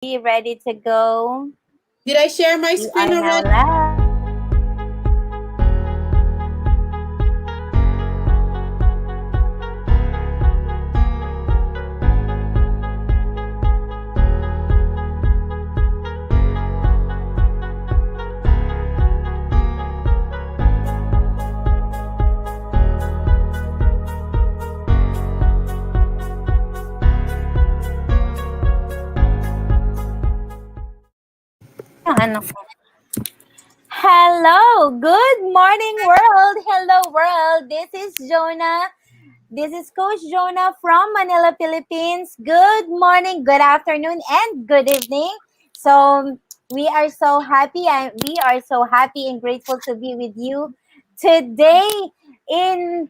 Be ready to go. Did I share my We screen are now already? live. Yung ano ko. Hello, good morning world. Hello world. This is Jonah. This is Coach Jonah from Manila, Philippines. Good morning, good afternoon, and good evening. So we are so happy and grateful to be with you today. In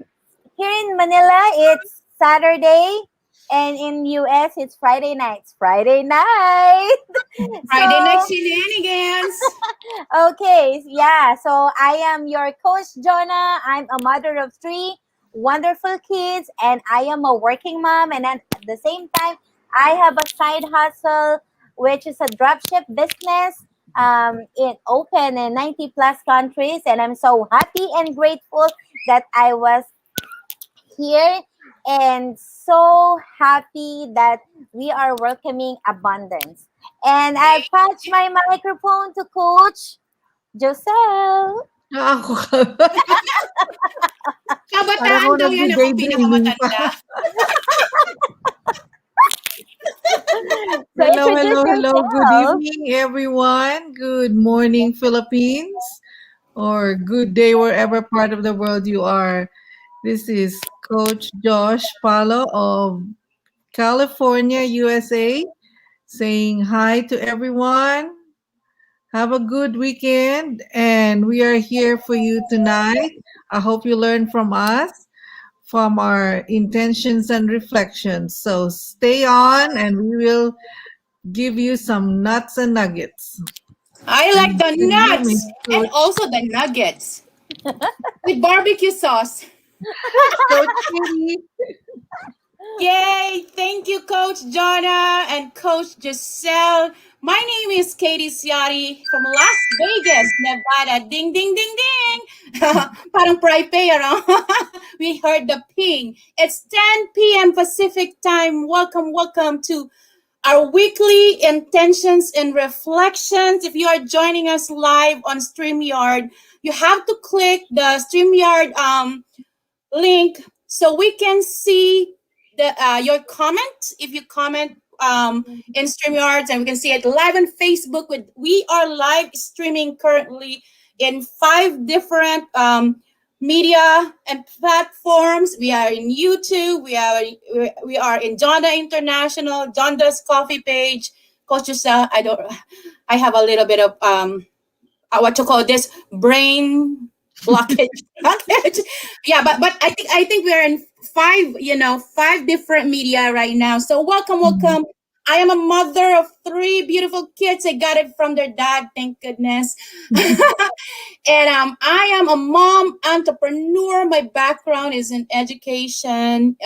Here in Manila, it's Saturday, and in US, it's Friday night. It's Friday night. Friday night So shenanigans. okay, yeah. So I am your coach, Jonah. I'm a mother of three wonderful kids, and I am a working mom. And at the same time, I have a side hustle, which is a dropship business. It open in 90 plus countries, and I'm so happy and grateful that I was here and so happy that we are welcoming abundance. And I'll pass my microphone to Coach Joselle. Ako Parang Kabataan ako daw yan, ako nagde-daydreaming pa. pinakamatanda. So Hello, introduce hello, hello. Good yourself. evening, everyone. Good morning, Philippines, or good day wherever part of the world you are. This is Coach Josh Palo of California, USA, saying hi to everyone. Have a good weekend, and we are here for you tonight. I hope you learn from us, from our intentions and reflections. So stay on, and we will give you some nuts and nuggets. I like And the with you, Miss nuts and Coach, also the nuggets with barbecue sauce. Coach Kitty. Yay! Thank you, Coach Jonna and Coach Giselle. My name is Katie Ciati from Las Vegas, Nevada. Ding, ding, ding, ding. Parang prepare, We heard the ping. It's 10 p.m. Pacific time. Welcome, welcome to our weekly intentions and reflections. If you are joining us live on StreamYard, you have to click the StreamYard link so we can see the your comment. If you comment in StreamYards, and we can see it live on Facebook. We are live streaming currently in 5 different media and platforms. We are in YouTube. We are in Jonda International, Jonda's Coffee page. Coach Yusa, I have a little bit of what you call this brain blockage. blockage. Yeah, but I think we're in five different media right now. So welcome, Mhm. welcome. I am a mother of three beautiful kids. I got it from their dad, thank goodness. And I am a mom entrepreneur. My background is in education.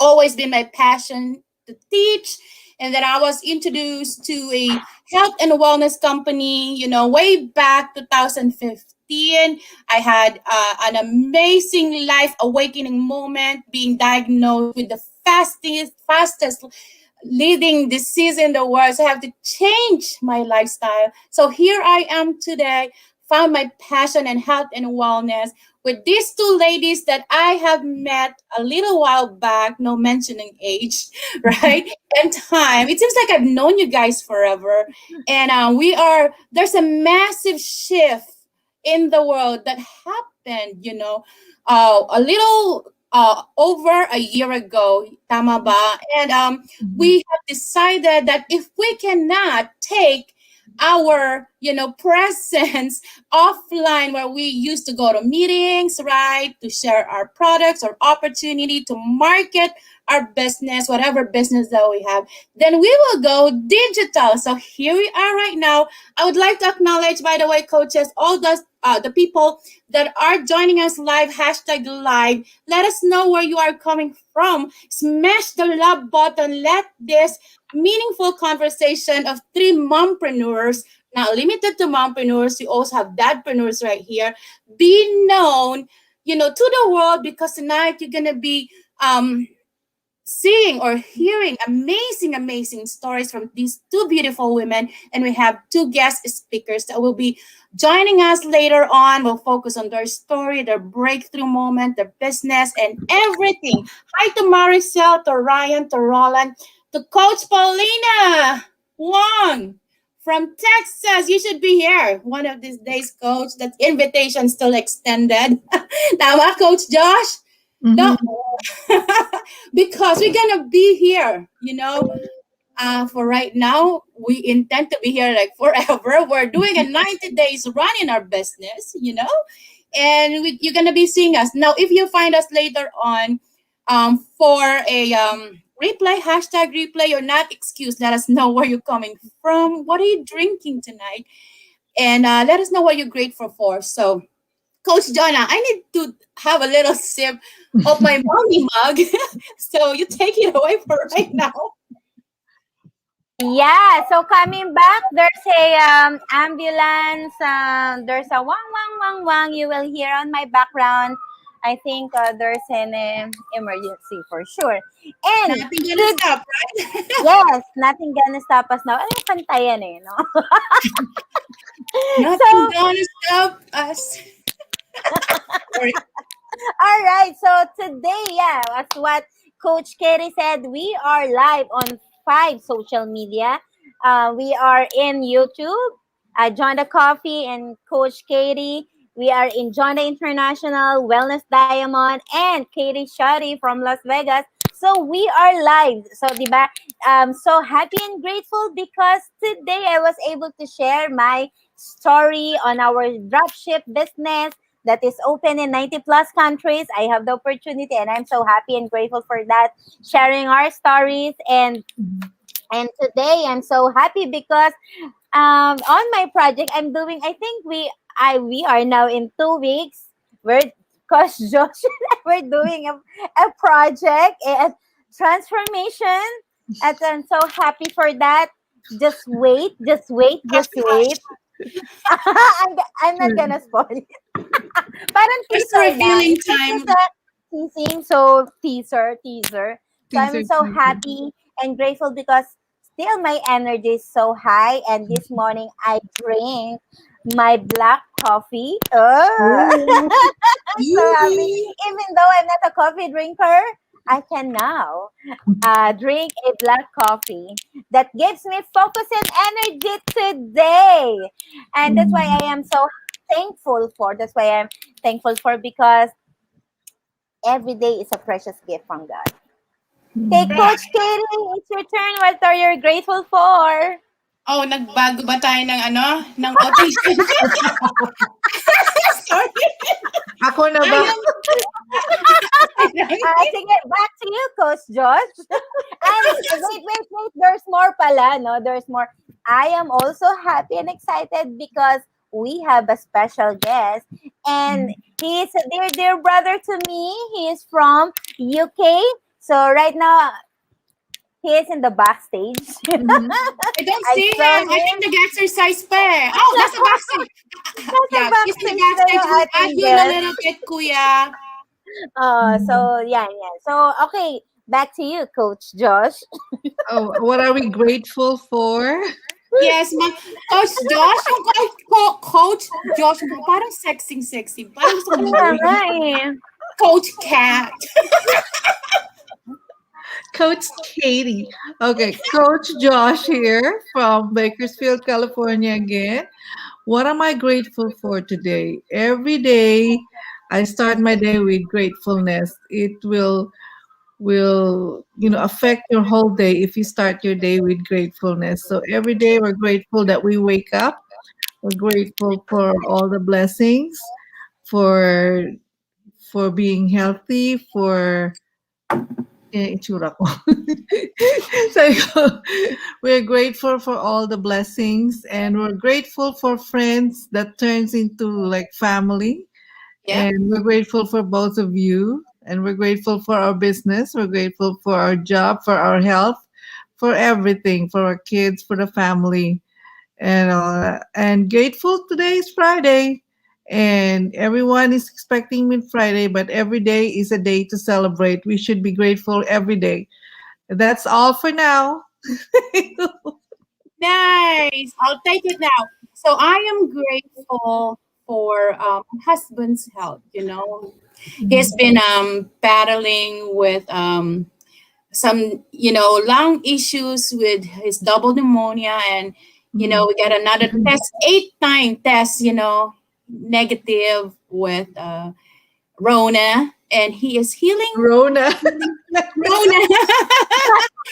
Always been my passion to teach. And then I was introduced to a health and wellness company, way back 2015. I had an amazing life awakening moment, being diagnosed with the fastest leading disease in the world. So I have to change my lifestyle. So here I am today, found my passion in health and wellness with these two ladies that I have met a little while back, no mentioning age, right? And time. It seems like I've known you guys forever. And there's a massive shift in the world that happened, a little over a year ago, tama ba? And we have decided that if we cannot take our presence offline where we used to go to meetings, right, to share our products or opportunity to market our business, whatever business that we have, then we will go digital. So here we are right now. I would like to acknowledge, by the way, coaches, all the people that are joining us live, hashtag live. Let us know where you are coming from. Smash the love button. Let this meaningful conversation of three mompreneurs, not limited to mompreneurs. We also have dadpreneurs right here. Be known, to the world, because tonight you're gonna be seeing or hearing amazing, amazing stories from these two beautiful women. And we have two guest speakers that will be joining us later on. We'll focus on their story, their breakthrough moment, their business, and everything. Hi to Maricel, to Ryan, to Roland, to Coach Paulina Wong from Texas. You should be here one of these days, Coach. That invitation still extended. Tama, Coach Josh? Mhm. Don't because we're gonna be here, for right now. We intend to be here like forever. We're doing a 90 days run in our business, and you're gonna be seeing us. Now, if you find us later on for a replay, hashtag replay, you're not excused. Let us know where you're coming from. What are you drinking tonight? And let us know what you're grateful for. So, Coach Jonah, I need to have a little sip of my mommy mug. So you take it away for right now. Yeah, so coming back, there's a ambulance. There's a wang wang wang wang you will hear on my background. I think there's an emergency for sure. And Nothing gonna to, stop, right? yes, nothing gonna stop us now. Ano yung kanta yan eh, no? Nothing So, gonna stop us. Sorry. all right. So today, yeah, that's what Coach Kerry said. We are live on 5 social media. We are in YouTube, John the Coffee and Coach Katie. We are in John the International, Wellness Diamond, and Katie Shari from Las Vegas. So we are live. So, diba, so happy and grateful because today I was able to share my story on our dropship business that is open in 90 plus countries. I have the opportunity and I'm so happy and grateful for that, sharing our stories. And today I'm so happy because on my project I'm doing, I think we are now in 2 weeks. We're Coach Josh and I, we're doing a project, a transformation. And I'm so happy for that. Just wait, just wait, Hush, just hush. wait. I'm not gonna spoil it. Parang Just teaser lang. revealing It's just time. a teasing. So, teaser. So, I'm Teaser, so teaser. happy and grateful because still my energy is so high. And this morning, I drink my black coffee. Oh. I'm so happy. Ooh. Even though I'm not a coffee drinker, I can now drink a black coffee that gives me focus and energy today. And that's why I am so thankful for. That's why I'm thankful for because every day is a precious gift from God. Okay, Right. Coach Katie, it's your turn. What are you grateful for? Oh, nagbago ba tayo ng ng occasion? Sorry. Ako na I ba? am Sige, back to you, Coach Josh. And wait, there's more pala, no? There's more. I am also happy and excited because we have a special guest. And he is a dear brother to me. He is from UK. So right now, he is in the backstage. Mhm. I don't I see saw him. I think him. nag-exercise pa eh. Oh, nasa backstage. Nasa Yeah, he's in the backstage na backstage. yung We'll add ating you in a guest. little bit, kuya. Mhm. So, yeah. So, okay. Back to you, Coach Josh. Oh, what are we grateful for? Yes, Coach Josh, yung Coach Josh mo, parang sexy. Parang gusto ko Kaya nga mag-ring. eh. Coach Cat. Coach Katie. Okay, Coach Josh here from Bakersfield, California again. What am I grateful for today? Every day I start my day with gratefulness. It will affect your whole day if you start your day with gratefulness. So every day we're grateful that we wake up. We're grateful for all the blessings, for being healthy, for itsura ko. Sabi ko, we're grateful for all the blessings and we're grateful for friends that turns into like family. Yep. And we're grateful for both of you. And we're grateful for our business. We're grateful for our job, for our health, for everything, for our kids, for the family, and grateful today is Friday, and everyone is expecting Mid Friday, but every day is a day to celebrate. We should be grateful every day. That's all for now. Nice. I'll take it now. So I am grateful for husband's health. He's been battling with some lung issues with his double pneumonia, and Mhm. we got another test, 8-time test, negative with Rona, and he is healing. Rona. Rona.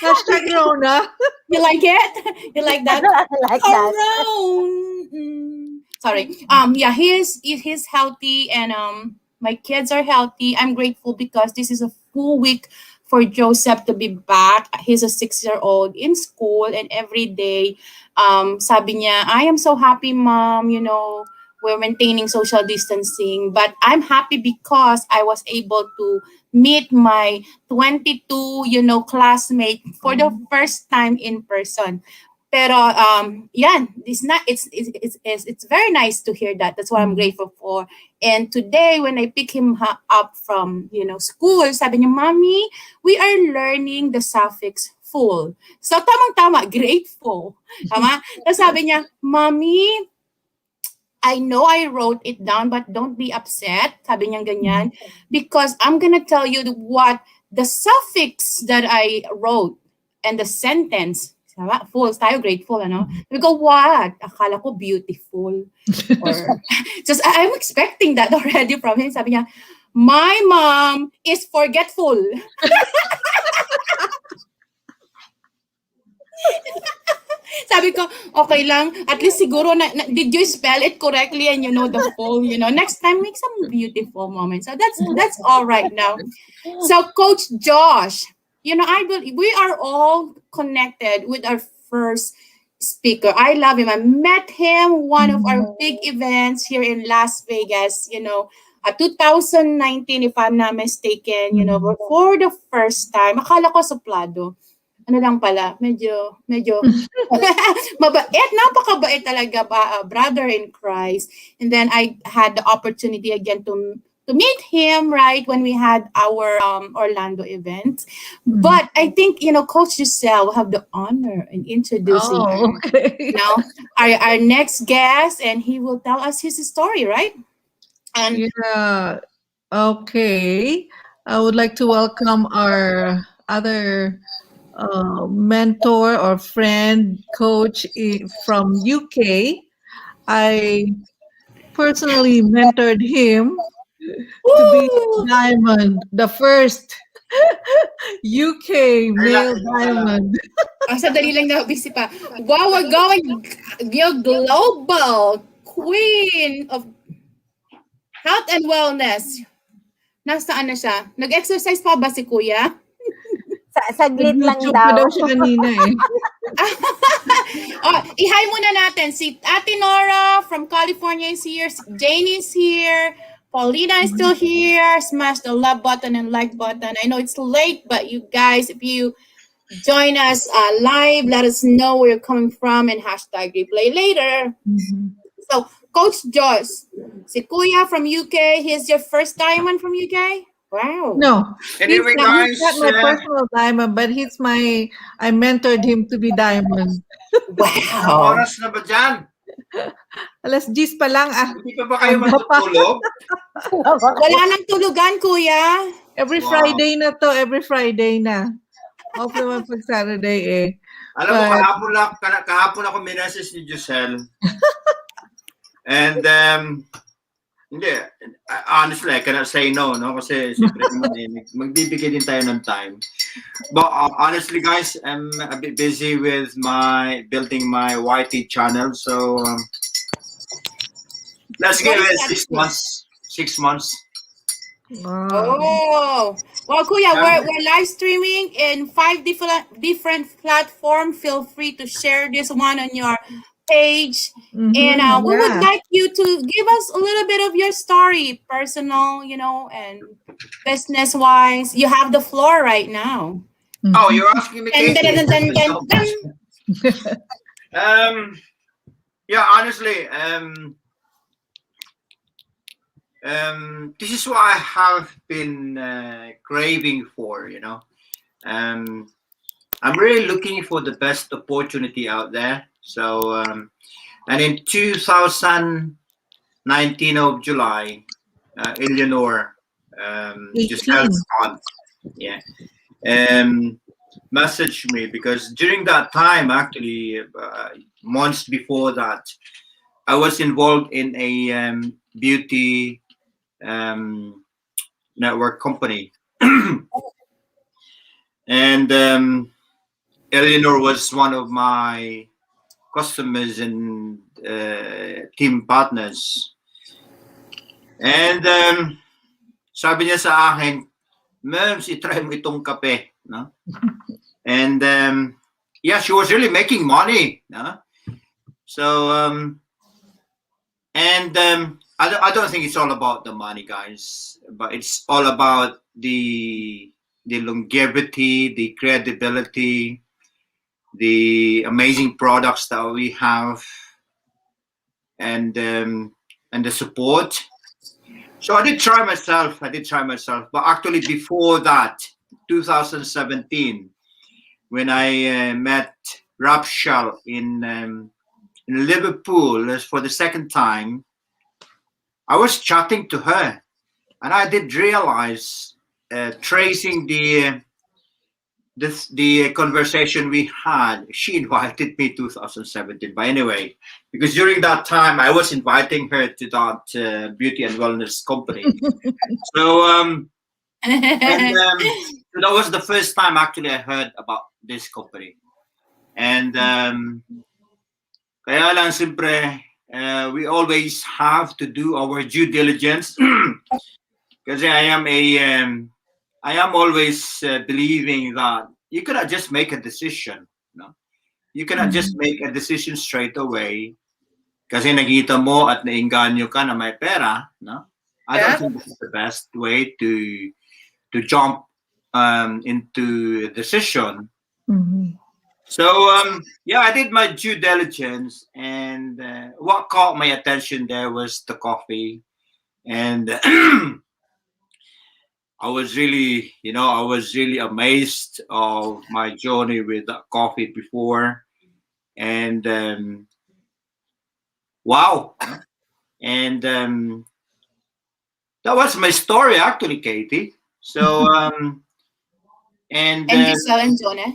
Hashtag Rona. You like it? You like that? Like that. Around. Sorry. Yeah, he's healthy, and my kids are healthy. I'm grateful because this is a full week for Joseph to be back. He's a 6-year-old in school, and every day, sabi niya, I am so happy, mom. We're maintaining social distancing, but I'm happy because I was able to meet my 22, classmate for the first time in person. Pero yan, it's very nice to hear that. That's what I'm grateful for. And today when I pick him up from, school, sabi niya, "Mommy, we are learning the suffix full." So tamang-tama, grateful. Tama? Tapos sabi niya, "Mommy, I know I wrote it down, but don't be upset." Sabi niya ganyan. Because I'm gonna tell you what the suffix that I wrote and the sentence. Tama? Full tayo, grateful, ano? We go, what? Akala ko beautiful. Or, just, I'm expecting that already from him. Sabi niya, my mom is forgetful. Sabi ko, okay lang. At least siguro, did you spell it correctly and you know the full, next time make some beautiful moments. So that's all right now. So Coach Josh, I believe we are all connected with our first speaker. I love him. I met him one of our big events here in Las Vegas, 2019, if I'm not mistaken, for the first time. Akala ko suplado. Ano lang pala, medyo, mabait, napakabait talaga, brother in Christ. And then I had the opportunity again to meet him, right, when we had our Orlando event. But I think, Coach Giselle will have the honor in introducing Oh, okay. our next guest, and he will tell us his story, right? And Yeah. Okay. I would like to welcome our other mentor or friend, coach from UK. I personally mentored him to be woo! diamond, the first UK male diamond. Sandali lang na, busy pa. Wow, we're going your global queen of health and wellness. Nasaan na siya? Nag-exercise pa ba si Kuya? Saglit lang Nag-YouTube pa daw. daw siya kanina eh. I-hi muna natin. Si Ate Nora from California is here. Si Jane is here. Paulina is still here. Smash the love button and like button. I know it's late, but you guys, if you join us live, let us know where you're coming from, and hashtag replay later. So, Coach Josh, si Kuya from UK, he's your first diamond from UK? Wow. No, Anyway, he's guys, not my personal diamond, but I mentored him to be diamond. anong Wow. oras na ba dyan? Alas 10 pa lang ah. Hindi pa ba kayo Hanggang pa. matutulog? Wala nang tulugan, Kuya. Every Wow. Friday na to, every Friday na. Off naman pag Saturday eh. Alam mo, But, kahapon ako minessage ni Giselle. And, hindi, honestly, I cannot say no, no? Kasi, siyempre, magbibigay din tayo ng time. But, honestly, guys, I'm a bit busy with building my YT channel. So, let's give it 6 months. 6 months. wow. Oh. Well, Kuya, we're live streaming in 5 different platforms. Feel free to share this one on your page. And we would Yeah. like you to give us a little bit of your story, personal, and business-wise. You have the floor right now. Oh, Mhm. you're asking me, Dun, dun, Katie? dun, dun, Thank you dun, so dun. much. Um, yeah, honestly, this is what I have been craving for. Um, I'm really looking for the best opportunity out there. So, and in 2019 of July, Eleanor, Giselle's 18. aunt, yeah, um, messaged me because during that time, actually, months before that, I was involved in a beauty um, network company, and Eleanor was one of my customers and team partners. And sabi niya sa akin, Merms, itry mo itong kape. No? And yeah, she was really making money. No? So, and I don't think it's all about the money, guys, but it's all about the longevity, the credibility, the amazing products that we have, and the support. So I did try myself. I did try myself, but actually before that, 2017, when I met Rapshal in Liverpool for the second time, I was chatting to her, and I did realize, tracing the conversation we had, she invited me 2017. But anyway, because during that time I was inviting her to that beauty and wellness company. So and so that was the first time actually I heard about this company. And kaya lang siyempre, we always have to do our due diligence. Because I am always believing that you cannot just make a decision. No, you cannot just Mhm. make a decision straight away. Kasi nakita mo at nainganyo ka na may pera. No, I don't Yeah. think this is the best way to jump into a decision. Mhm. So yeah, I did my due diligence, and what caught my attention there was the coffee, and I was really amazed of my journey with that coffee before, and wow, and that was my story actually, Katie. So and And Giselle and Jonah.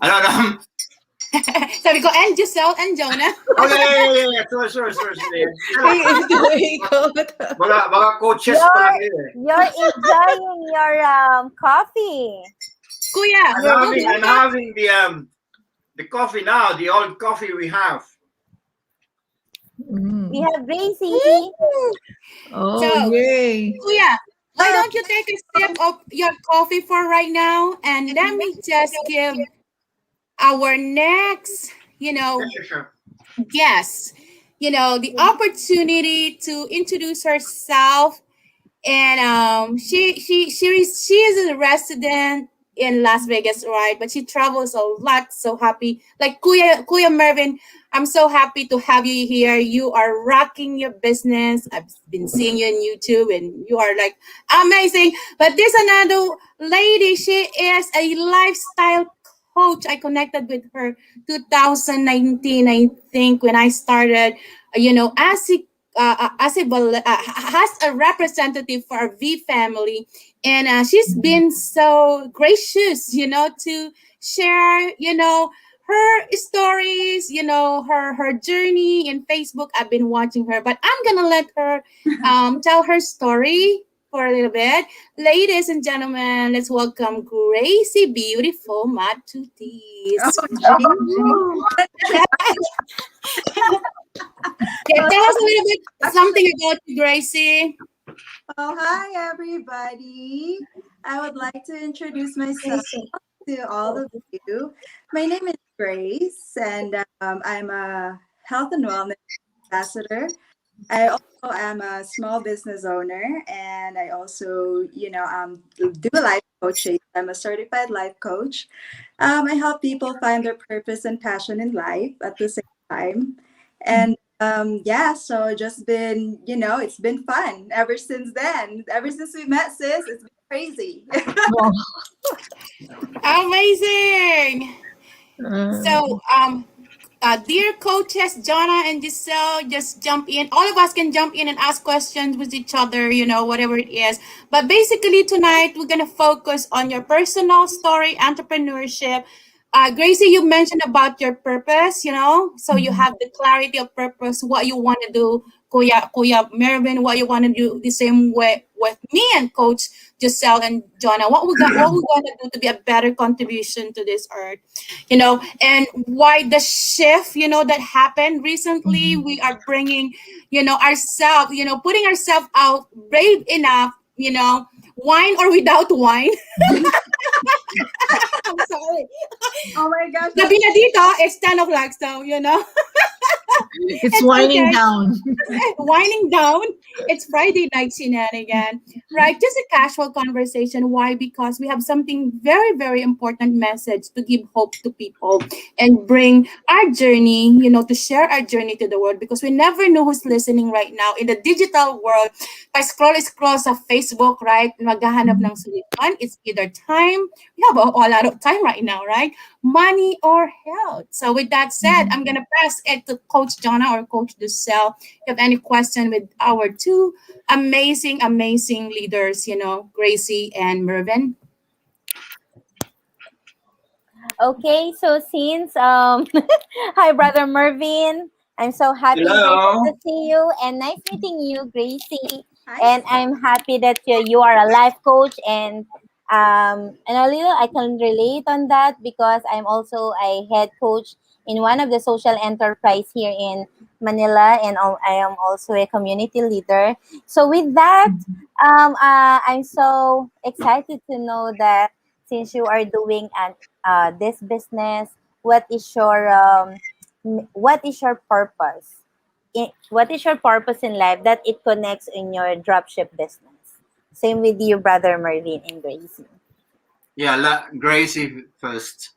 I don't know. Sabi ko, and Giselle and Jonah. Oh yeah. Sorry. Hey, it's the way it Mga coaches pala You're kayo eh. you're enjoying your coffee. Kuya, I'm we'll having drink I'm up. having the coffee now, the old coffee we have. We Mm. have Gracie. So, Oh, yay. Kuya, why don't you take a sip of your coffee for right now? And let me just give our next, Yeah, sure. guest, the opportunity to introduce herself. And she is a resident in Las Vegas, right? But she travels a lot. So happy, like Kuya Mervin. I'm so happy to have you here. You are rocking your business. I've been seeing you on YouTube, and you are like amazing. But there's another lady. She is a lifestyle coach. I connected with her 2019, I think, when I started. As a representative for our V family, and she's been so gracious, to share, her stories, her journey in Facebook. I've been watching her, but I'm gonna let her tell her story for a little bit. Ladies and gentlemen, let's welcome Gracie Beautiful Matutis. Oh, Yeah, tell us a little bit something about you, Gracie. well, hi everybody. I would like to introduce myself to all of you. My name is Grace, and I'm a health and wellness ambassador. I also am a small business owner, and I also, do life coaching. I'm a certified life coach. I help people find their purpose and passion in life at the same time. And yeah, so just been, it's been fun ever since then. Ever since we met, sis, it's been crazy. Wow. Amazing. Uh, So, dear coaches, Jonna and Giselle, just jump in. All of us can jump in and ask questions with each other, whatever it is. But basically, tonight, we're going to focus on your personal story, entrepreneurship. Gracie, you mentioned about your purpose, so you mhm. have the clarity of purpose, what you want to do. Kuya Mervin, what you want to do the same way with me and Coach Giselle and Jonna. What we going to do to be a better contribution to this earth, and why the shift that happened recently. Mhm. We are bringing ourselves, putting ourselves out, brave enough, wine or without wine. I'm sorry, Oh my gosh, sabi that's na dito, it's 10 o'clock, so It's it's winding okay. down. Winding down. It's Friday night shenanigan, right? Just a casual conversation. Why? Because we have something very, very important message to give hope to people and bring our journey, to share our journey to the world, because we never know who's listening right now in the digital world. Pa scroll sa Facebook, right? Maghahanap ng solution. It's either time. We have a lot of time right now, right? Money or health. So with that said, I'm gonna pass it to Coach Jonna or Coach Dussel. If you have any question with our two amazing, amazing leaders, Gracie and Mervin. Okay, so since hi brother Mervin, I'm so happy and grateful to Hello. see you and nice meeting you, Gracie. hi. And I'm happy that you are a life coach and a little I can relate on that because I'm also a head coach in one of the social enterprise here in Manila and I am also a community leader. So with that, I'm so excited to know that since you are doing this business, what is your what is your purpose what is your purpose in life that it connects in your dropship business? Same with you, brother Mervin and Gracie. Yeah, Gracie first.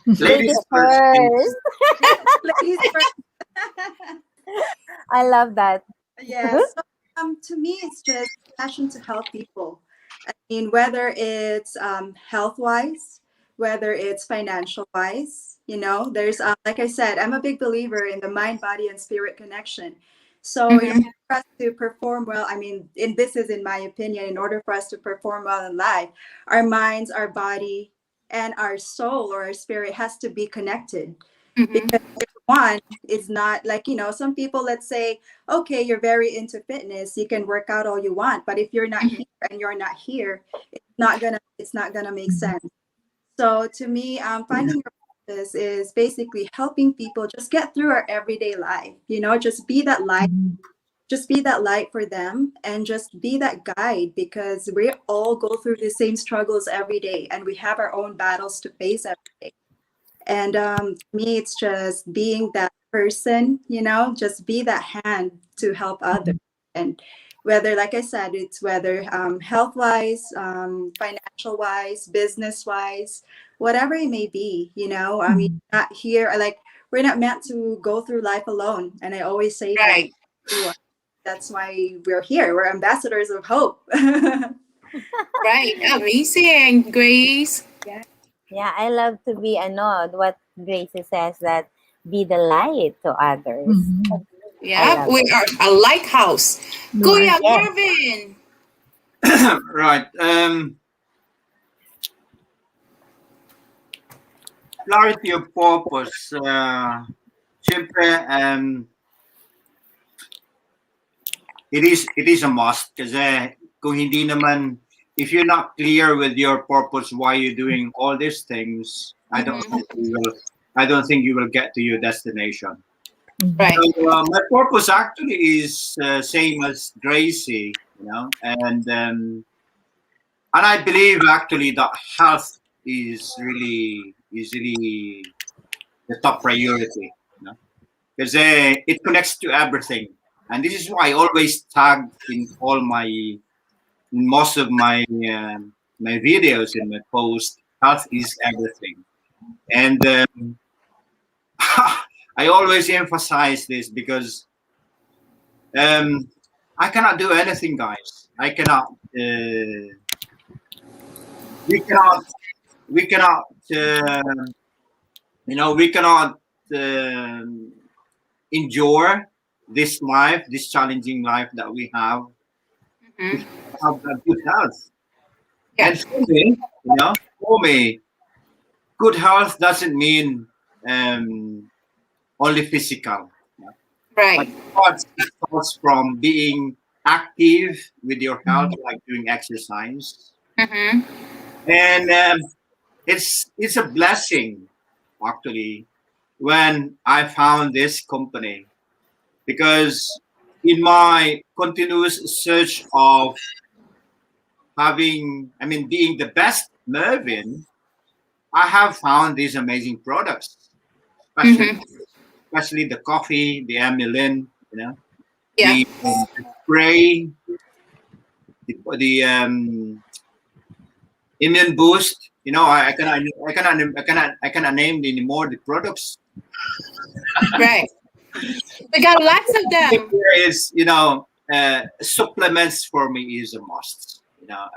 Ladies Ladies first, please. first. Yes, ladies first. I love that. Yes. So, to me, it's just passion to help people. I mean, whether it's health wise, whether it's financial wise, there's, like I said, I'm a big believer in the mind, body, and spirit connection. So, in order Mm-hmm. for us to perform well, I mean, and this is in my opinion, in order for us to perform well in life, our minds, our body, and our soul or our spirit has to be connected. Mm-hmm. Because if one is not like, some people, let's say, okay, you're very into fitness, you can work out all you want, but if you're not here and you're not here, it's not gonna make sense. So to me, finding your purpose is basically helping people just get through our everyday life, just be that light for them and just be that guide, because we all go through the same struggles every day and we have our own battles to face every day. And to me, it's just being that person, just be that hand to help others. And whether, like I said, it's whether health wise, financial wise, business wise, whatever it may be, I mean, not here, like, we're not meant to go through life alone. And I always say that Right. to everyone. That's why we're here. We're ambassadors of hope. Right. Amazing, Grace. Yeah. Yeah, I love to be what Gracie says that be the light to others. Mhm. I Yeah, love we it. are a lighthouse. Right. Kuya Yes. Mervin. Right. Clarity of purpose. Siyempre, it is a must kasi kung hindi naman, if you're not clear with your purpose why you're doing all these things, Mm-hmm. I don't think you will get to your destination. Mhm. Right. So my purpose actually is same as Gracie, and I believe actually that health is really the top priority, because it connects to everything, and this is why I always tag in most of my my videos and my posts, health is everything. And I always emphasize this because um, I cannot do anything, guys. I cannot. We cannot. We cannot. We cannot um endure this life, this challenging life that we have, if Mhm. we have a good health. Yeah. And for me, good health doesn't mean um, only physical. Yeah. But Right. it starts from being active with your health, like doing exercise, Mm-hmm. and it's a blessing actually when I found this company because in my continuous search of being the best Mervin, I have found these amazing products, especially Mm-hmm. especially the coffee, the amylin, Yeah. the spray, the immune boost. I cannot name anymore the products. Right. We got lots of If them. there is, supplements for me is a must.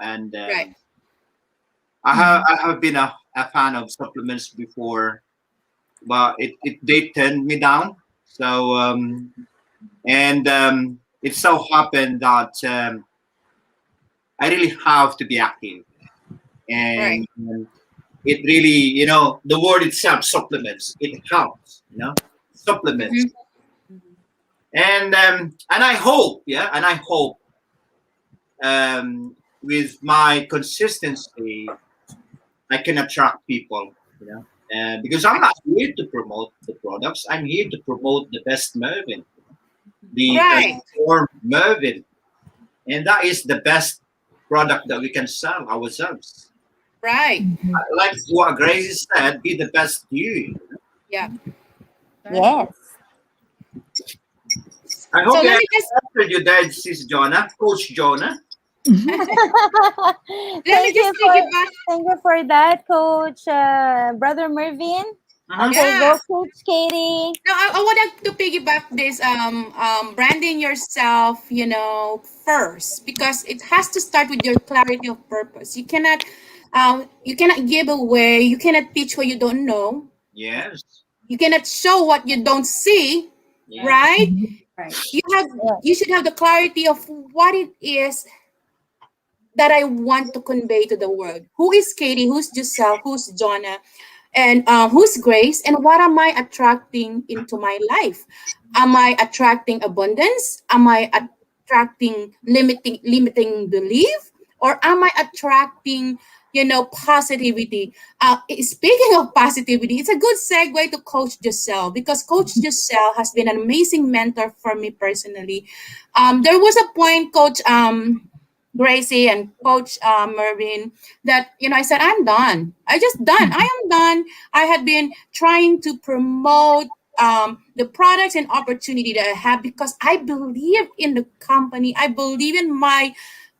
And Right. I have been a fan of supplements before, but they turned me down. So and it so happened that I really have to be active, Right. and it really, the word itself, supplements, it helps, supplements, Mm-hmm. and I hope with my consistency I can attract people, because I'm not here to promote the products. I'm here to promote the best Mervin, the Right. transformed Mervin, and that is the best product that we can sell ourselves. Right. Like what Gracie said, be the best you. Yeah. Right. Yes. I So hope let I me just answered you there, Sis Jonah, Coach Jonah. let me thank just you take for you back. thank you for that, Coach Brother Mervin. Uh-huh. Okay, Yeah. go, Coach Katie. No, I want to piggyback this branding yourself, first, because it has to start with your clarity of purpose. You cannot give away, you cannot teach what you don't know. Yes. You cannot show what you don't see, Yes. right? Right. You have Yeah. you should have the clarity of what it is that I want to convey to the world. Who is Katie? Who's Giselle? Who's Jonah? And who's Grace? And what am I attracting into my life? Am I attracting abundance? Am I attracting limiting belief? Or am I attracting, positivity? Speaking of positivity, it's a good segue to Coach Giselle because Coach Giselle has been an amazing mentor for me personally. There was a point, Coach Gracie and Coach Mervin, that I said I'm done. I just done. I am done. I had been trying to promote the products and opportunity that I have because I believe in the company. I believe in my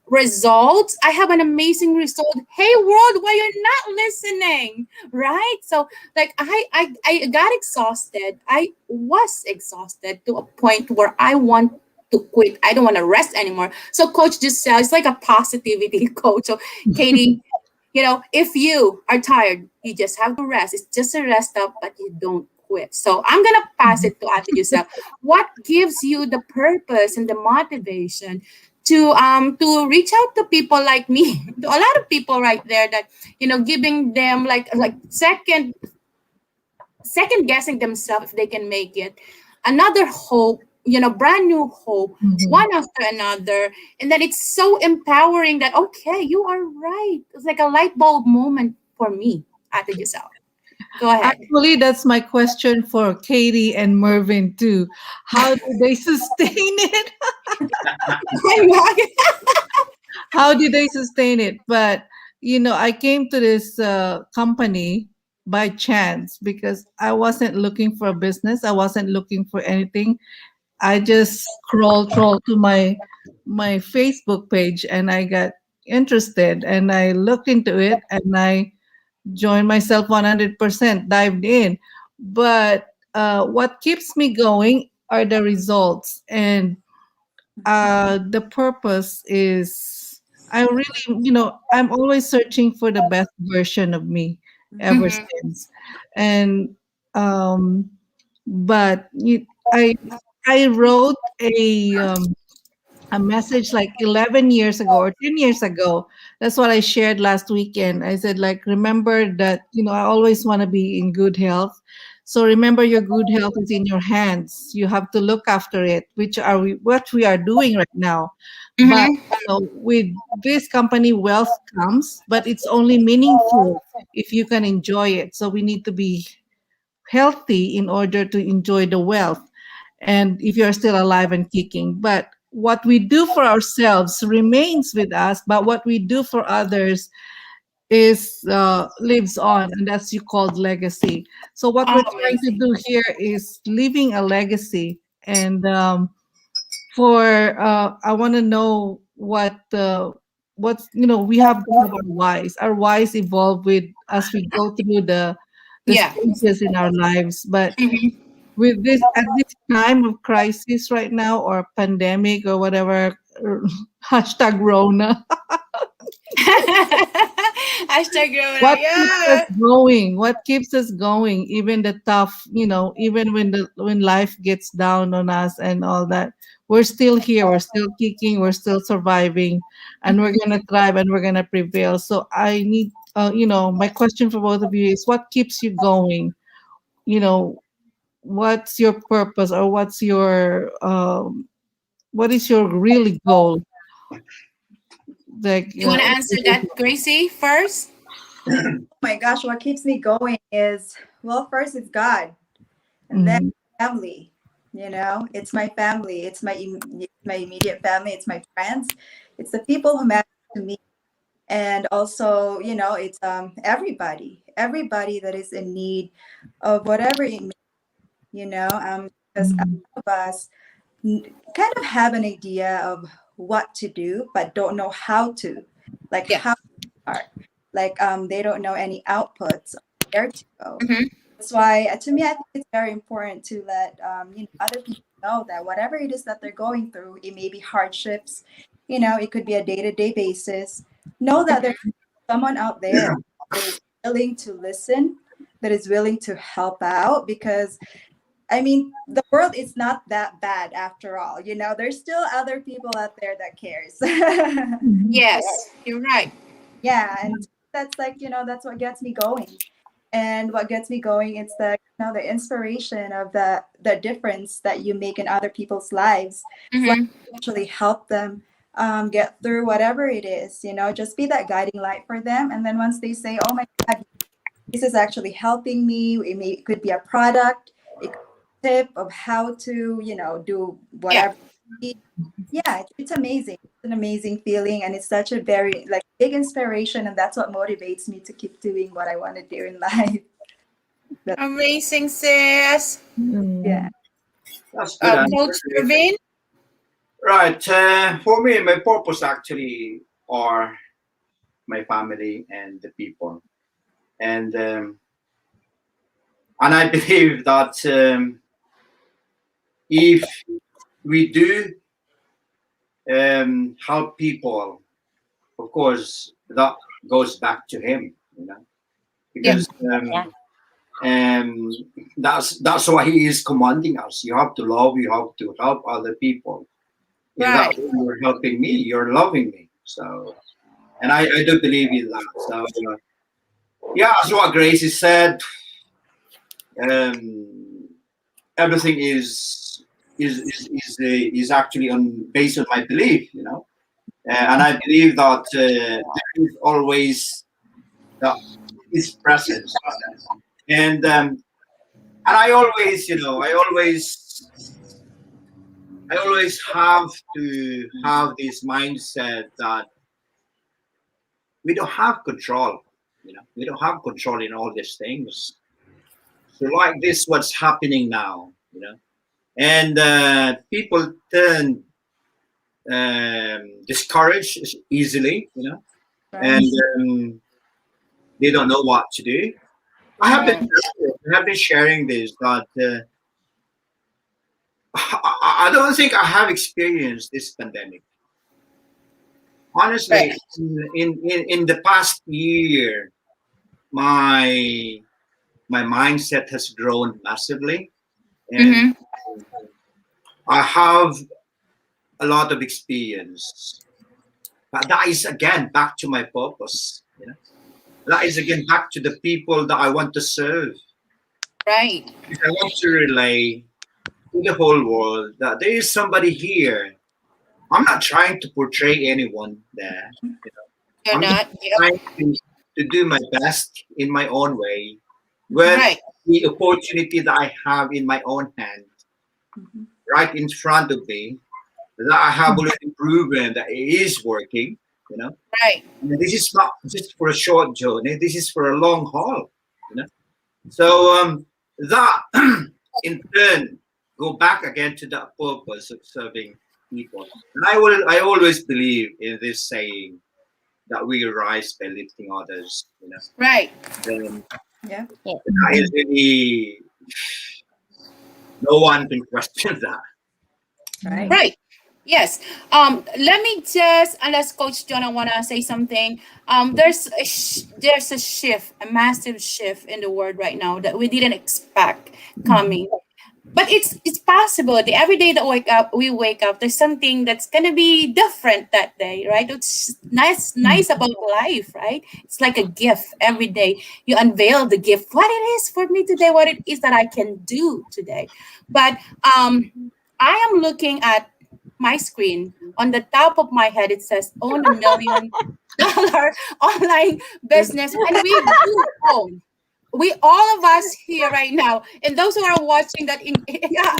results. I have an amazing result. Hey world, why you're not listening? Right? So like I got exhausted. I was exhausted to a point where I want to quit. I don't want to rest anymore. So Coach Giselle is like a positivity coach. So Katie, if you are tired, you just have to rest. It's just a rest up, but you don't quit. So I'm gonna pass it to Ate Giselle. What gives you the purpose and the motivation to reach out to people like me, to a lot of people right there that giving them like second guessing themselves if they can make it, another hope, brand new hope, Mhm. one after another, and then it's so empowering that okay, you are right. It's like a light bulb moment for me. Ate Giselle, go ahead. Actually, that's my question for Katie and Mervin too. How do they sustain it? How do they sustain it? But I came to this company by chance because I wasn't looking for a business. I wasn't looking for anything. I just scroll to my Facebook page and I got interested, and I looked into it, and I joined myself 100%, dived in. But what keeps me going are the results, and the purpose is, I really, I'm always searching for the best version of me ever Mm-hmm. since. And um but I wrote a message like 11 years ago or 10 years ago. That's what I shared last weekend. I said, like, remember that, I always want to be in good health. So remember, your good health is in your hands. You have to look after it, what we are doing right now. But Mm-hmm. with this company, wealth comes, but it's only meaningful if you can enjoy it. So we need to be healthy in order to enjoy the wealth, and if you're still alive and kicking. But what we do for ourselves remains with us, but what we do for others is lives on, and that's you called legacy. So what we're trying to Amazing. do here is leaving a legacy. And for I want to know what's, we have to have our whys evolve with as we go through the Yeah. stages in our lives. But Mm-hmm. with this, at this time of crisis right now, or pandemic, or whatever, hashtag Rona, Hashtag growing up. what keeps us Yeah. going? What keeps us going? Even the tough, even when life gets down on us and all that, we're still here. We're still kicking. We're still surviving, and we're gonna thrive, and we're gonna prevail. So I need, my question for both of you is, what keeps you going? You know, what's your purpose, or what is your really goal, like You want to answer that, Gracie, first? Oh my gosh, what keeps me going is, well, first it's God, and then mhm, family. It's my family, it's my immediate family, it's my friends, it's the people who matter to me, and also, it's everybody that is in need of whatever it may, because a mhm, lot of us kind of have an idea of what to do, but don't know how to, like Yeah. how to start. Like they don't know any outputs, where to go. Mm-hmm. That's why, to me, I think it's very important to let other people know that whatever it is that they're going through, it may be hardships, it could be a day-to-day basis. Know that there's someone out there that is willing to listen, that is willing to help out, because I mean, the world is not that bad after all. There's still other people out there that cares. mhm, Yes, you're right. Yeah, and that's like, that's what gets me going. And what gets me going is the inspiration of the difference that you make in other people's lives. It's like Mm-hmm. actually help them get through whatever it is. Just be that guiding light for them. And then once they say, "Oh my God, this is actually helping me," it could be a product, it could be a tip of how to, do Yeah. whatever. Yeah, it's amazing. It's an amazing feeling, and it's such a very like big inspiration, and that's what motivates me to keep doing what I want to do in life. But Amazing, sis. yeah. mhm, That's good Coach answer. Irvin. Right. For me, my purpose actually are my family and the people, and I believe that if we do help people, of course that goes back to him, Yeah. because Yeah. um, that's why he is commanding us. You have to love. You have to help other people. In that Right. way, you're helping me. You're loving me. So, and I do believe in that. So, yeah, as what Gracie said, um, everything is actually on based on my belief, and I believe that there is always the, his presence, and I always, I always have to have this mindset that we don't have control. We don't have control in all these things. So like this, what's happening now, and people tend discouraged easily, Right. and they don't know what to do. Right. I have been sharing this, but I don't think I have experienced this pandemic. Right. Honestly, in the past year, my my mindset has grown massively, and Mm-hmm. I have a lot of experience. But that is again back to my purpose. That is again back to the people that I want to serve. Right. Because I want to relay to the whole world that there is somebody here. I'm not trying to portray anyone there. You know, You're I'm just not. Yep. trying to do my best in my own way with Right. the opportunity that I have in my own hand, Mhm. right in front of me, that I have already proven that it is working. You know, Right. and this is not just for a short journey. This is for a long haul. You know, so that in turn go back again to the purpose of serving people. And I always believe in this saying that we rise by lifting others. Right. And Yeah. Yeah. that is really no one can question that. Right. Right. Yes. Let me just, unless Coach Jonah wanna say something. There's a shift, a massive shift in the world right now that we didn't expect coming. But it's possible. The every day that we wake up, there's something that's gonna be different that day, right? It's nice about life, right? It's like a gift every day. You unveil the gift, what it is for me today, what it is that I can do today. But I am looking at my screen. On the top of my head, it says own $1 million online business, and we do own, we all of us here right now, and those who are watching that in yeah,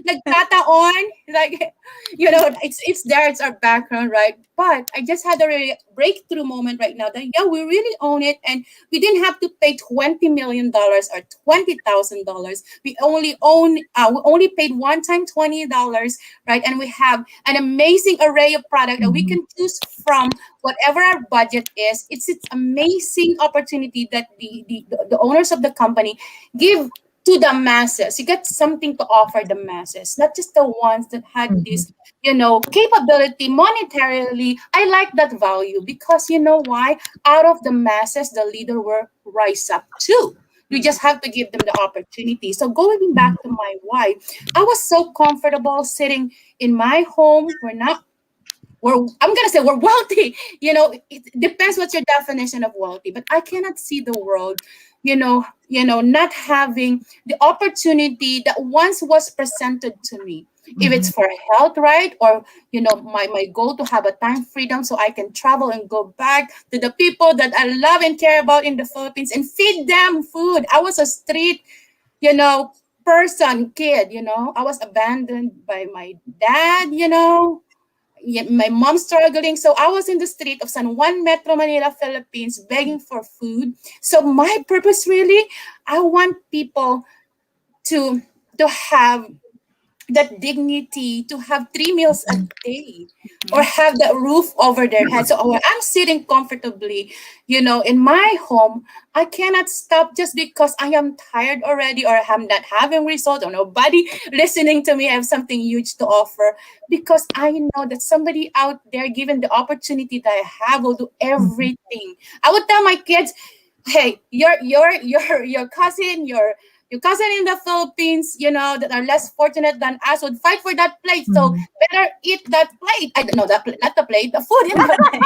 nagtata on, like, it's there, it's our background, right? But I just had a really breakthrough moment right now that, yeah, we really own it, and we didn't have to pay $20 million or $20,000. We only paid one time $20, right? And we have an amazing array of product that we can choose from whatever our budget is. It's amazing opportunity that the owners of the company give to the masses. You get something to offer the masses, not just the ones that had this, capability monetarily. I like that value because you know why? Out of the masses, the leader will rise up too. You just have to give them the opportunity. So going back to my why, I was so comfortable sitting in my home. I'm gonna say we're wealthy. It depends what's your definition of wealthy, but I cannot see the world, not having the opportunity that once was presented to me. If it's for health, right? Or my goal to have a time freedom so I can travel and go back to the people that I love and care about in the Philippines and feed them food. I was a street, you know, kid. I was abandoned by my dad. Yeah, my mom struggling. So I was in the street of San Juan, Metro Manila, Philippines, begging for food. So my purpose really, I want people to to have that dignity, to have 3 meals a day, or Mhm. have that roof over their head. So when I'm sitting comfortably, in my home, I cannot stop just because I am tired already, or I'm not having result, or nobody listening to me. I have something huge to offer, because I know that somebody out there, given the opportunity that I have, will do everything. I would tell my kids, hey, your cousin in the Philippines, that are less fortunate than us, would fight for that plate. So better eat that plate. I don't know, not the plate, the food in the plate.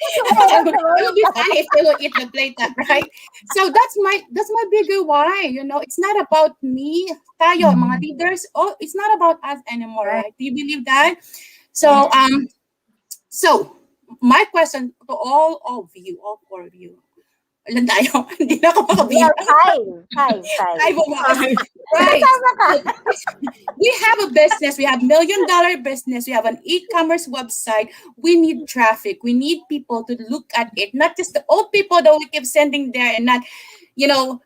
It would be funny if they would eat the plate, right? So that's my bigger why. It's not about me, tayo, mga leaders. Oh, it's not about us anymore, Right. right? Do you believe that? So Yes. so my question to all of you, all four of you. Ilan tayo? Hindi na ako Well, makabilang. five. Five. Ay, Five. bumakas. Right. Kasama ka. We have a business. We have $1 million business. We have an e-commerce website. We need traffic. We need people to look at it. Not just the old people that we keep sending there and you know,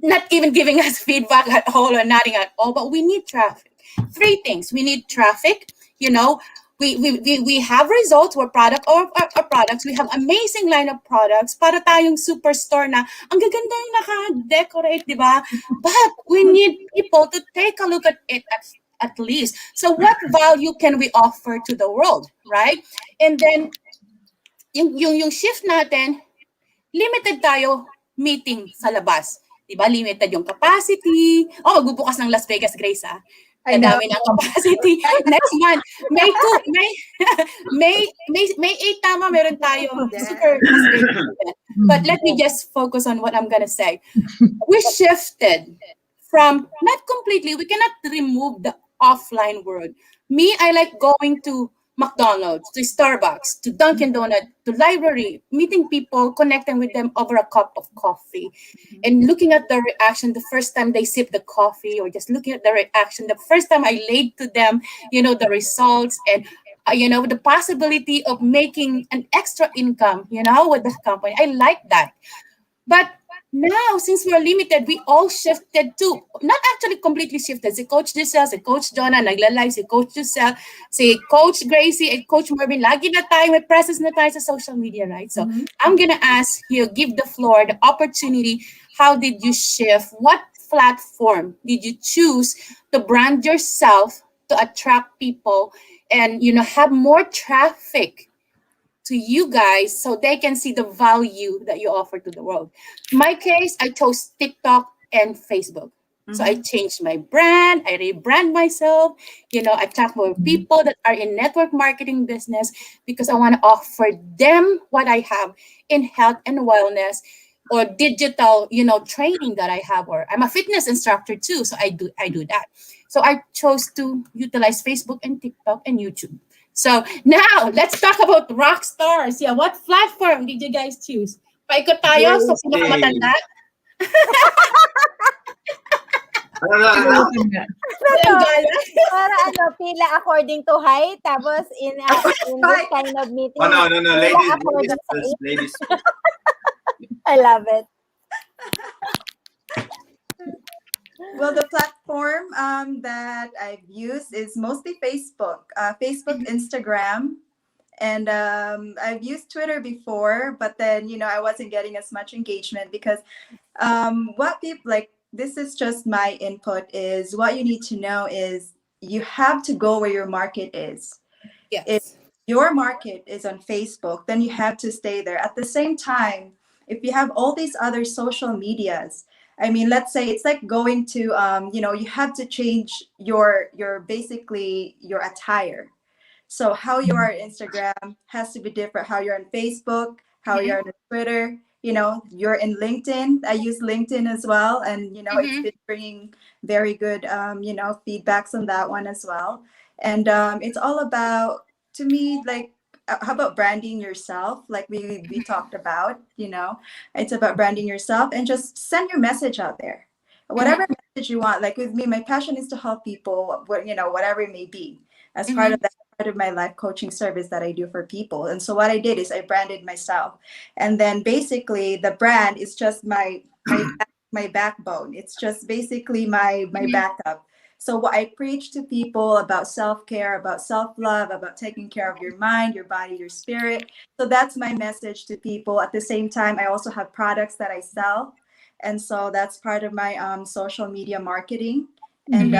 not even giving us feedback at all or nothing at all. But we need traffic. Three things. We need traffic. You know, we have results, we're product or products, we have amazing line of products, para tayong superstore na ang gaganda yung naka-decorate, di ba? But we need people to take a look at it at least. So what value can we offer to the world, right? And then yung shift natin, limited tayo meeting sa labas. Di ba? Limited yung capacity. Oh, magbubukas ng Las Vegas, Grace, ah. I know. Dadami ng capacity. Next month, May 2, May 8, tama, meron tayo. Super Las Vegas event. But let me just focus on what I'm gonna say. We shifted from, not completely, we cannot remove the offline world. Me, I like going to McDonald's, to Starbucks, to Dunkin' Donut, to library, meeting people, connecting with them over a cup of coffee, and looking at the reaction the first time they sip the coffee, or just looking at the reaction the first time I laid to them, the results, and the possibility of making an extra income, with the company. I like that. But now, since we're limited, we all shifted to, not actually completely shifted. Si Coach Giselle, si Coach Jonah, nagla-live, si Coach Giselle, si Coach Gracie, and Coach Marvin, lagi na tayo, may presence na tayo sa social media, right? So I'm gonna ask you, give the floor, the opportunity, how did you shift? What platform did you choose to brand yourself, to attract people, and have more traffic to you guys so they can see the value that you offer to the world? My case, I chose TikTok and Facebook. So I changed my brand, I rebrand myself, I talk more people that are in network marketing business because I want to offer them what I have in health and wellness, or digital, training that I have, or I'm a fitness instructor too. So I do that. So I chose to utilize Facebook and TikTok and YouTube. So now, let's talk about rock stars. Yeah, what platform did you guys choose? Paikot tayo sa pinakamatanda. Ano? Para pila according to height, tapos in this kind of meeting. Oh, no. pila Ladies according sa first. age. Ladies first. I love it. Well, the platform that I've used is mostly Facebook, Instagram, and I've used Twitter before, but then I wasn't getting as much engagement because what people like. This is just my input. Is what you need to know is you have to go where your market is. Yes. If your market is on Facebook, then you have to stay there. At the same time, if you have all these other social medias, I mean, let's say it's like going to, you have to change your basically your attire. So how you are on Instagram has to be different. How you're on Facebook, how you're on Twitter, you're in LinkedIn. I use LinkedIn as well. And, it's been bringing very good, feedbacks on that one as well. And it's all about, to me, like, how about branding yourself? Like we talked about, it's about branding yourself and just send your message out there. Whatever message you want. Like with me, my passion is to help people, whatever it may be, as part of that. Part of my life coaching service that I do for people. And so what I did is I branded myself, and then basically the brand is just my backbone. It's just basically my backup. So what I preach to people about self-care, about self-love, about taking care of your mind, your body, your spirit. So that's my message to people. At the same time, I also have products that I sell, and so that's part of my social media marketing. And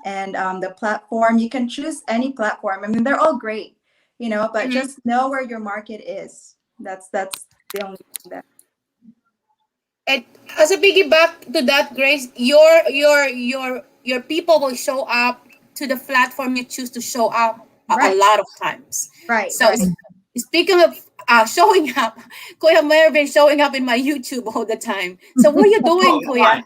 and the platform, you can choose any platform. I mean, they're all great, but just know where your market is. That's the only thing that. And as a piggyback to that, Grace, your people will show up to the platform you choose to show up a lot of times. Right. So speaking of showing up, Kuya Mervin showing up in my YouTube all the time. So what are you doing, Kuya?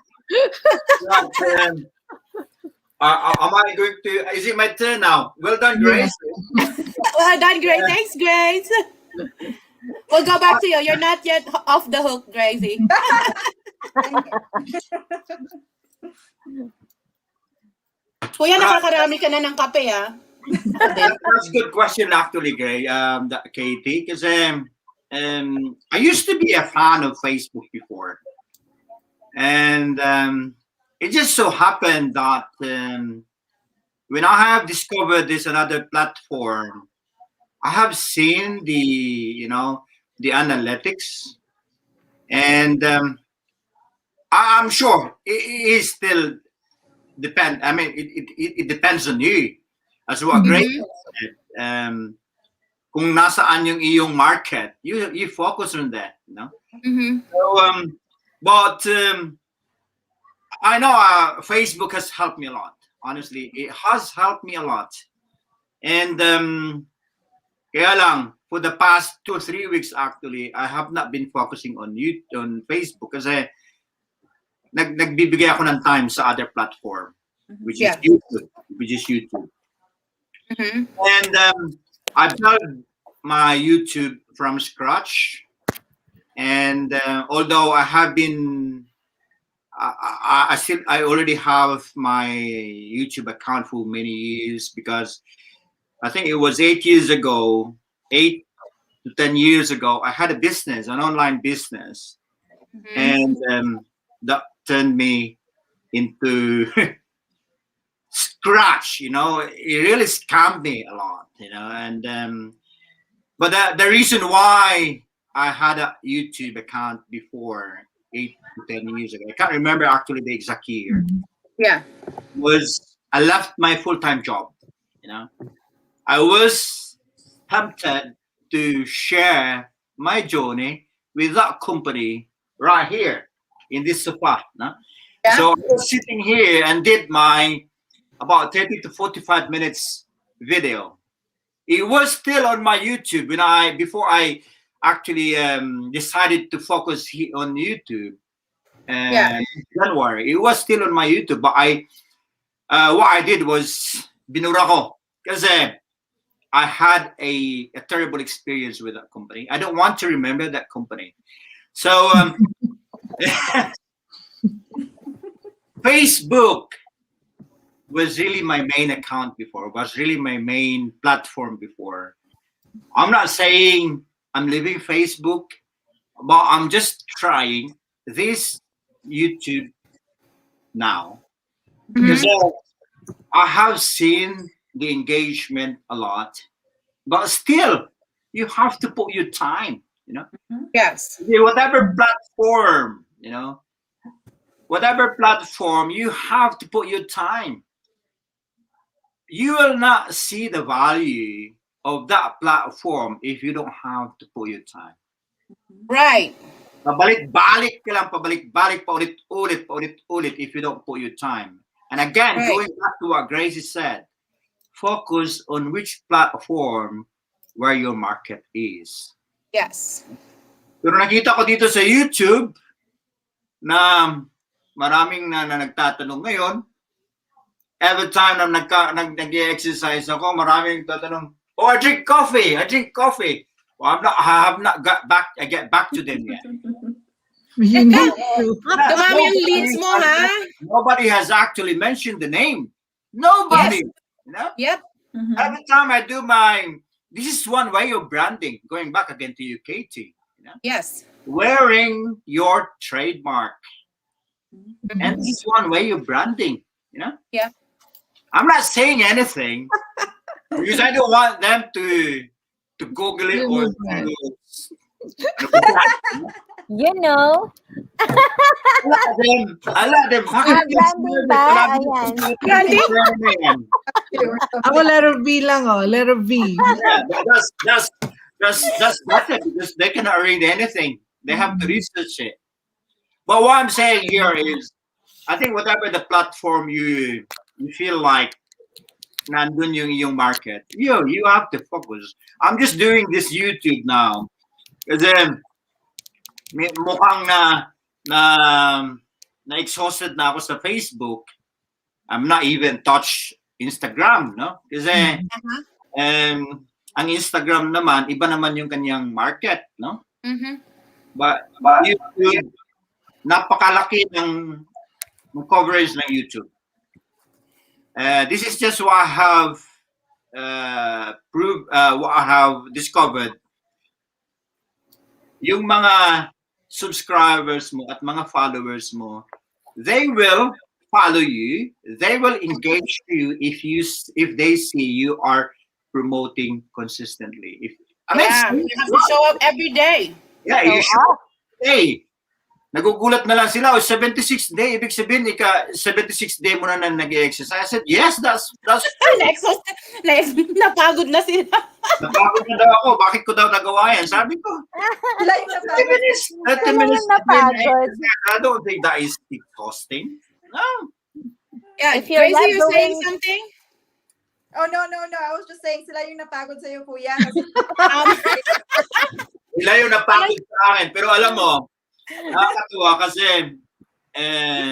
Am I going to? Is it my turn now? Well done, Grace. Well done, Grace. Thanks, Grace. We'll go back to you. You're not yet off the hook, Gracie. Kuya, nakakarami ka na ng kape, ah. That's a good question, actually, Katie, because I used to be a fan of Facebook before, and it just so happened that when I have discovered this another platform, I have seen the analytics, and I'm sure it is still depend. I mean, it depends on you, as what Mhm. Grace Mm-hmm. said. Kung nasaan yung iyong market, you focus on that. Mm-hmm. So but I know Facebook has helped me a lot. Honestly, it has helped me a lot. And kaya lang, for the past 2 or 3 weeks, actually, I have not been focusing on on Facebook kasi nagbibigay ako ng time sa other platform, which is Yeah. YouTube. Which is YouTube. Mm-hmm. And I built my YouTube from scratch. And although I have been, I already have my YouTube account for many years because I think it was 8 years ago, 8 to 10 years ago, I had a business, an online business, Mm-hmm. and that turned me into scratch. It really scammed me a lot. And but the reason why I had a YouTube account before 8 to 10 years ago, I can't remember actually the exact year, Yeah. was I left my full time job. You know, I was tempted to share my journey with that company right here in this sofa. No? Yeah. So I was sitting here and did my about 30 to 45 minutes video. It was still on my YouTube before I actually decided to focus on YouTube. Yeah. January, it was still on my YouTube, but what I did was binura ko kasi I had a terrible experience with that company. I don't want to remember that company. So Facebook was really my main account before, was really my main platform before. I'm not saying I'm leaving Facebook, but I'm just trying this YouTube now because Mm-hmm. I have seen the engagement a lot, but still, you have to put your time. Yes. Whatever platform, whatever platform, you have to put your time. You will not see the value of that platform if you don't have to put your time. Right. Pabalik-balik ka lang, pabalik-balik, paulit-ulit if you don't put your time. And again, Right. going back to what Gracie said, focus on which platform where your market is. Yes. Pero nakita ko dito sa YouTube na maraming na nagtatanong ngayon, every time na nag-exercise ako, maraming tatanong, oh, I drink coffee. Well, I have not I get back to them yet. You need to. Dumami ang leads mo, ha? Nobody has actually mentioned the name. Nobody. Yep. Every time I do this is one way of branding. Going back again to you, Katie. Yes. Wearing your trademark. Mm-hmm. And this is one way of branding. Yeah. I'm not saying anything because I don't want them to Google it or You know, I let them branding ba? Ayan. Branding? Ako letter B lang, oh. Letter V. Yeah, that's better because they cannot read anything. They have to research it. But what I'm saying here is, I think whatever the platform you feel like nandun yung market, you have to focus. I'm just doing this YouTube now kasi mukhang na exhausted na ako sa Facebook. I'm not even touch Instagram, no? Kasi ang Instagram naman, iba naman yung kanyang market, no? Mm-hmm. But YouTube, napakalaki ng coverage ng YouTube. This is just what I have what I have discovered. Yung mga subscribers mo at mga followers mo, they will follow you. They will engage you if they see you are promoting consistently. If I mean, Yeah, you have to show up every day. yeah, So you should. up. Hey, nagugulat na lang sila, oh, 76th day, ibig sabihin, 76th day mo na nag-exercise. I said, yes, that's true. Na-exhaust, napagod na sila. Napagod na daw ako, bakit ko daw nagawa yan? Sabi ko, Sila yung 30 napagod. minutes, 30 Sila minutes yung a day na napagod. exercise. I don't think that is exhausting. No. Yeah, If you're Gracie, not you're saying doing something? Oh, no, no, no. I was just saying, sila yung napagod sa'yo, kuya. Kasi Um, Sila yung napagod sa akin. Pero alam mo, nakakatuwa kasi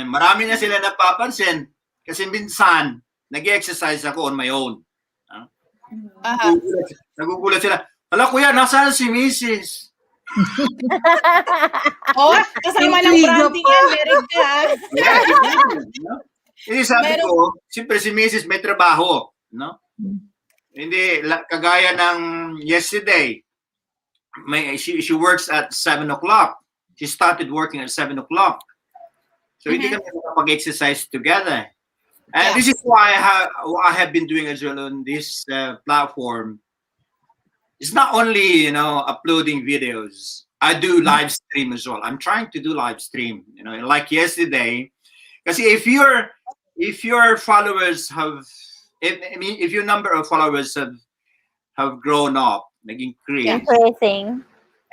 marami na sila napapansin kasi minsan nag-exercise ako on my own. Nagugulat sila. Hala kuya, nasaan si Mrs.? oh, kasama ng Intriga branding pa. yan, meron ka. Hindi sabi Meron- ko, siyempre si Mrs. may trabaho. No? Hindi, kagaya ng yesterday, she works at 7 o'clock. She started working at 7 o'clock. So hindi kami nakapag-exercise together. And this is why I have been doing as well on this platform. It's not only, uploading videos. I do live stream as well. I'm trying to do live stream, like yesterday. Because if your followers if your number of followers have grown up, like increased, increasing.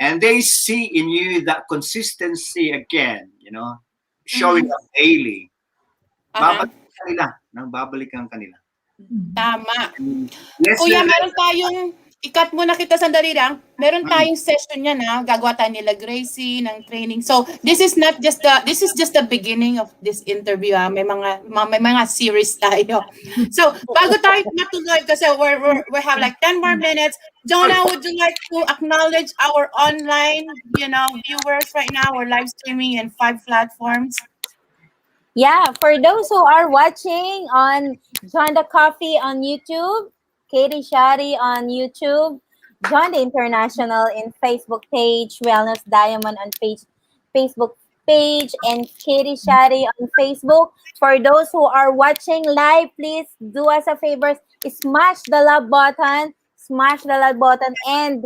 and they see in you that consistency again, showing up daily, babalikan kanila, babalikan kanila. Tama. Yes, Kuya, sir. meron tayong, ikat muna kita sandali lang. Meron tayong session niya na gagawa tayo nila Gracie ng training. So, this is just the beginning of this interview. May mga series tayo. So, bago tayo matuloy kasi we have like 10 more minutes. Jonah, would you like to acknowledge our online, viewers right now? We're live streaming in 5 platforms. Yeah, for those who are watching on John the Coffee on YouTube, Katie Shari on YouTube, John the International in Facebook page, Wellness Diamond on Facebook page, and Katie Shari on Facebook. For those who are watching live, please do us a favor, smash the love button, and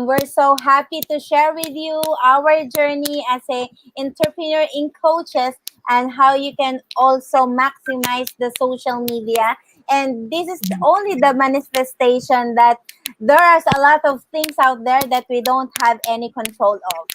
we're so happy to share with you our journey as a entrepreneur in coaches and how you can also maximize the social media. And this is only the manifestation that there are a lot of things out there that we don't have any control of.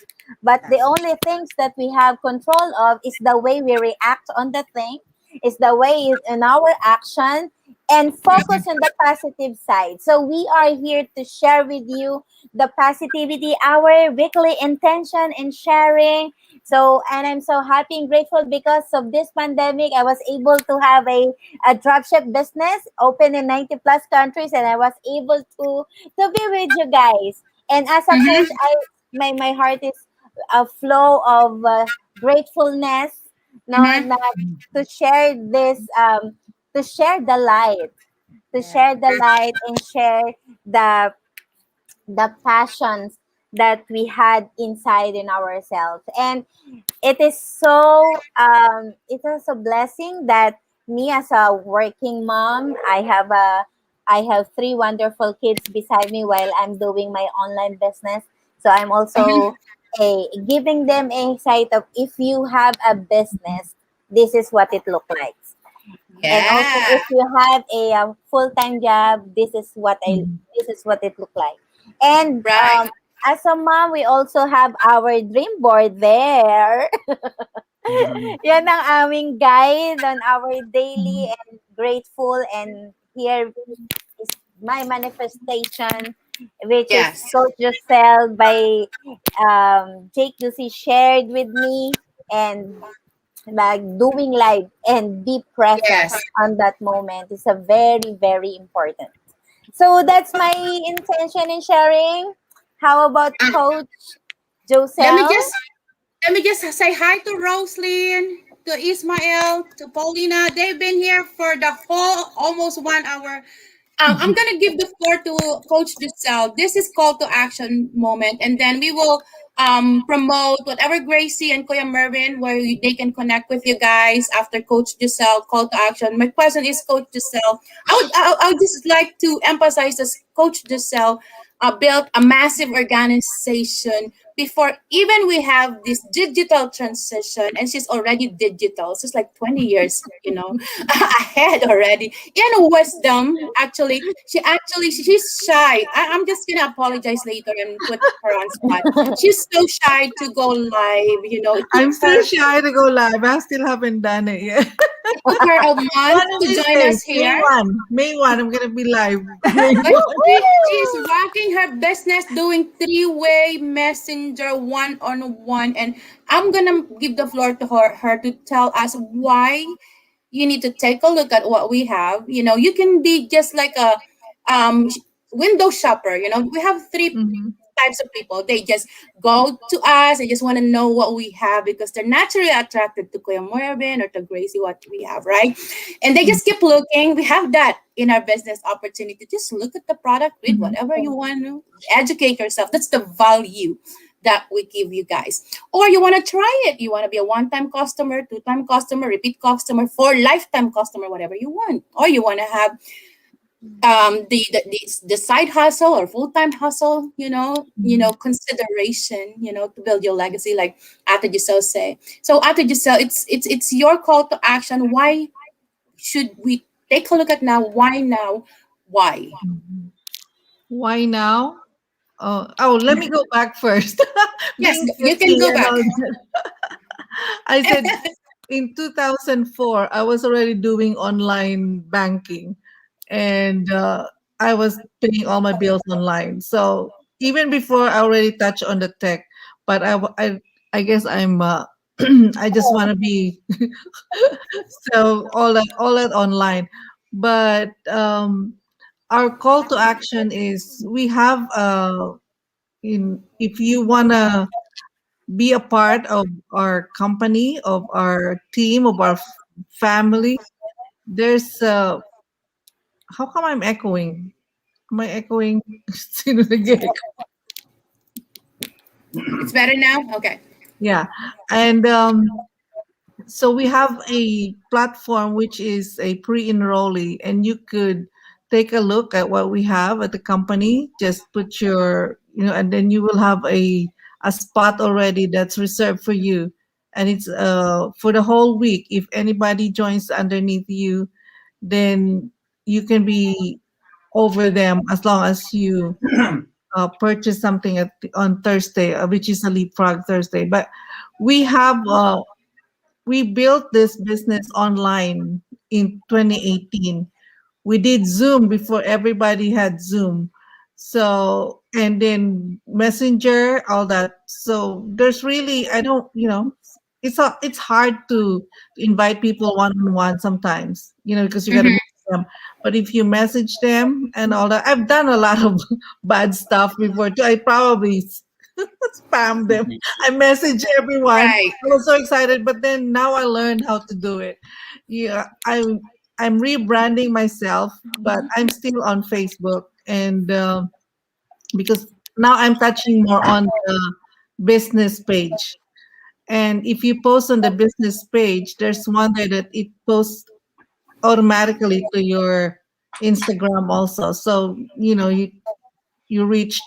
But the only things that we have control of is the way we react on the thing, is the way in our action, and focus on the positive side. So we are here to share with you the positivity, our weekly intention in sharing. So, and I'm so happy and grateful because of this pandemic, I was able to have a dropship business open in 90 plus countries, and I was able to be with you guys. And as a coach, my heart is a flow of gratefulness, no, na, to share this, to share the light, and share the passions that we had inside in ourselves. And it is a blessing that me as a working mom, I have 3 wonderful kids beside me while I'm doing my online business. So I'm also giving them a sight of, if you have a business, this is what it looks like. And also, if you have a full-time job, this is what it look like. And Right. as a mom, we also have our dream board there. Yan ang aming guide on our daily and grateful. And here is my manifestation, which is Yes. Coach Giselle by Jake Lucy shared with me, and like doing live and be present Yes. on that moment is a very, very important. So that's my intention in sharing. How about Coach Let me Joselle? just let me just say hi to Roslyn, to Ismael, to Paulina. They've been here for the whole almost 1 hour. I'm gonna give the floor to Coach Giselle. This is call to action moment, and then we will promote whatever Gracie and Kuya Mervin, where they can connect with you guys after Coach Giselle call to action. My question is, Coach Giselle, I would just like to emphasize this. Coach Giselle built a massive organization before even we have this digital transition, and she's already digital. She's like 20 years, ahead already. In wisdom, actually, she's shy. I'm just gonna apologize later and put her on spot. She's so shy to go live. It took I'm still her shy to go live. I still haven't done it yet. a month One of to these join days, us here. May one, I'm gonna be live. May But one. she's rocking her business doing three-way messenger one-on-one. And I'm gonna give the floor to her to tell us why you need to take a look at what we have. You can be just like a um window shopper. We have three Mhm, types of people. They just go to us. They just want to know what we have because they're naturally attracted to Kuya Morbin or to Gracie, what we have, right? And they mhm, just keep looking. We have that in our business opportunity. Just look at the product, read mhm, whatever you want to, educate yourself. That's the value that we give you guys. Or you want to try it. You want to be a one-time customer, two-time customer, repeat customer, for lifetime customer, whatever you want. Or you want to have the side hustle or full-time hustle, mhm. consideration, to build your legacy, like Ate Giselle say. So Ate Giselle, it's your call to action. Why should we take a look at now? Why now? Why? Mhm. Why now? Oh, let me go back first. Yes, Being you can 50 go and back. all that. I said in 2004, I was already doing online banking, and I was paying all my bills online. So even before, I already touched on the tech, but I guess I'm I just want to be so all that online. But our call to action is we have in if you wanna be a part of our company, of our team, of our family. There's how come I'm echoing? Am I echoing? Again? It's better now. Okay. Yeah, and so we have a platform which is a pre-enrollee, and you could take a look at what we have at the company. Just put your, and then you will have a spot already that's reserved for you, and it's for the whole week. If anybody joins underneath you, then you can be over them as long as you purchase something on Thursday, which is a leapfrog Thursday. But we have we built this business online in 2018. We did Zoom before everybody had Zoom. So, and then Messenger, all that. So there's really, I don't, it's hard to invite people one on one sometimes, because you got to Mhm. meet them. But if you message them and all that, I've done a lot of bad stuff before too. I probably spam them. I message everyone. Right. I was so excited, but then now I learned how to do it. Yeah, I'm rebranding myself, but I'm still on Facebook, and because now I'm touching more on the business page. And if you post on the business page, there's one there that it posts automatically to your Instagram also. So you reach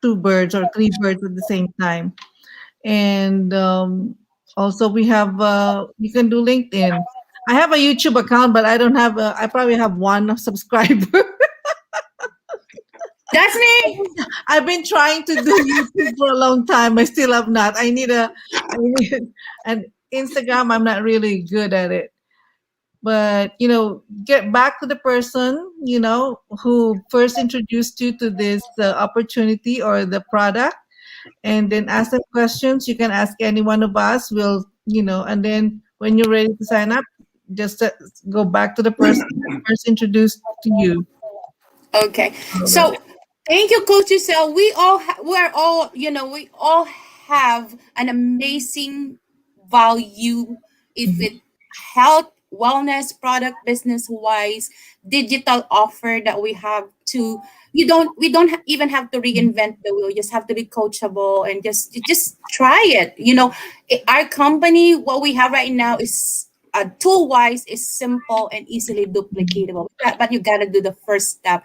two birds or three birds at the same time. And also we have you can do LinkedIn. I have a YouTube account, but I probably have one subscriber. That's me. I've been trying to do YouTube for a long time. I still have not. I need and Instagram. I'm not really good at it. But get back to the person who first introduced you to this opportunity or the product, and then ask them questions. You can ask any one of us. And then when you're ready to sign up, just go back to the person that first introduced to you. Okay. All that. So thank you, Coach Giselle. We're all, we all have an amazing value if it health, wellness, product, business wise, digital offer that we have to even have to reinvent the wheel. You just have to be coachable and just try it. Our company, what we have right now is tool wise is simple and easily duplicatable, but you got to do the first step,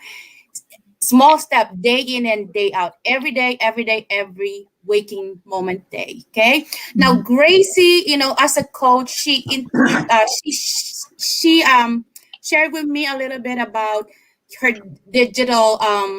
small step, day in and day out, every day, every waking moment day. Okay. Now Mhm. Gracie, as a coach, she shared with me a little bit about her digital,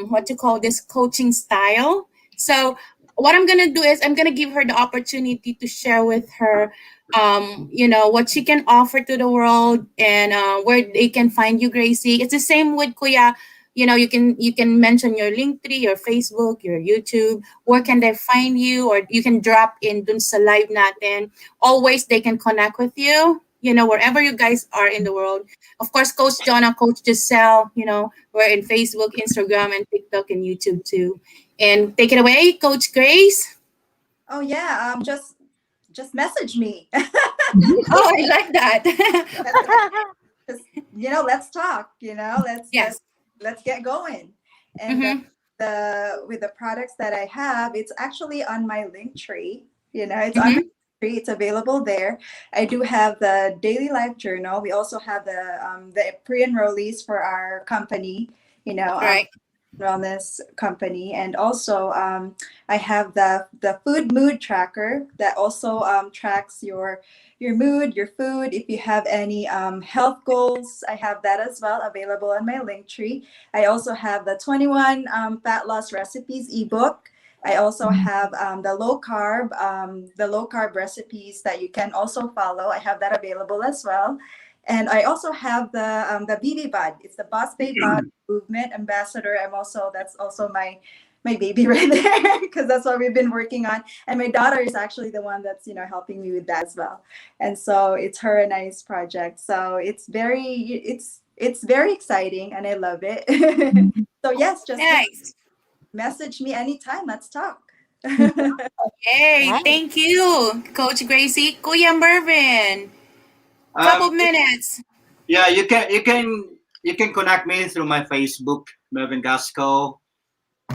what you call this, coaching style. So what I'm gonna do is I'm gonna give her the opportunity to share with her, what she can offer to the world, and where they can find you, Gracie. It's the same with Kuya. You can mention your Linktree, your Facebook, your YouTube. Where can they find you? Or you can drop in dun sa live natin. Always they can connect with you, wherever you guys are in the world. Of course, Coach Jonah, Coach Giselle, we're in Facebook, Instagram, and TikTok and YouTube too. And take it away, Coach Grace. Oh yeah, just message me. Oh, I like that. That's just, let's talk. Let's Yes. let's get going. And Mm-hmm. the with the products that I have, it's actually on my link tree. It's on my Mm-hmm. tree. It's available there. I do have the daily life journal. We also have the pre-enrollees for our company. You know, um, Right. wellness company, and also I have the food mood tracker that also tracks your mood, your food. If you have any health goals, I have that as well, available on my link tree. I also have the 21 fat loss recipes ebook. I also have the low carb recipes that you can also follow. I have that available as well. And I also have the BB Bud. It's the Boss Babe Bud movement ambassador. That's also my baby right there, because that's what we've been working on. And my daughter is actually the one that's helping me with that as well. And so it's her and I's project. So it's very exciting, and I love it. So yes, just Nice. message me anytime. Let's talk. Yay. Nice. Thank you, Coach Gracie. Kuya Mervin, couple Um, minutes. yeah, you can connect me through my Facebook, Mervin Gasco.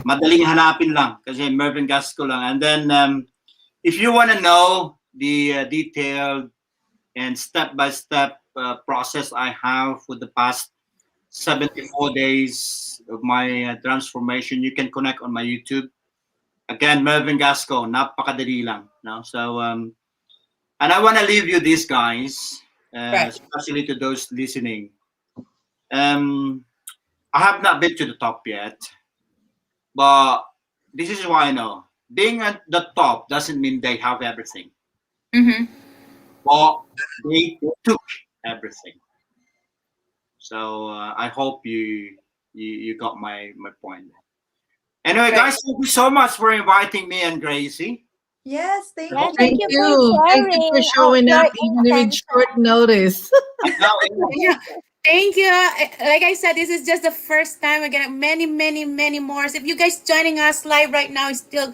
Madaling hanapin lang kasi Mervin Gasco lang. And then if you want to know the detailed and step-by-step process I have for the past 74 days of my transformation, you can connect on my YouTube. Again, Mervin Gasco, napakadali lang. No? So, and I want to leave you this, guys, Right. especially to those listening. Um, I have not been to the top yet, but this is why I know. Being at the top doesn't mean they have everything, Mm-hmm. but they took everything. So I hope you got my point. Anyway, Right. guys, thank you so much for inviting me and Gracie. Yes, I thank Yeah, hope you. thank Thank you for you. Thank you for sharing showing your up even if it's intention. short notice. now Yeah. Thank you. Like I said, this is just the first time. We're gonna many, many, many more. So if you guys joining us live right now is still,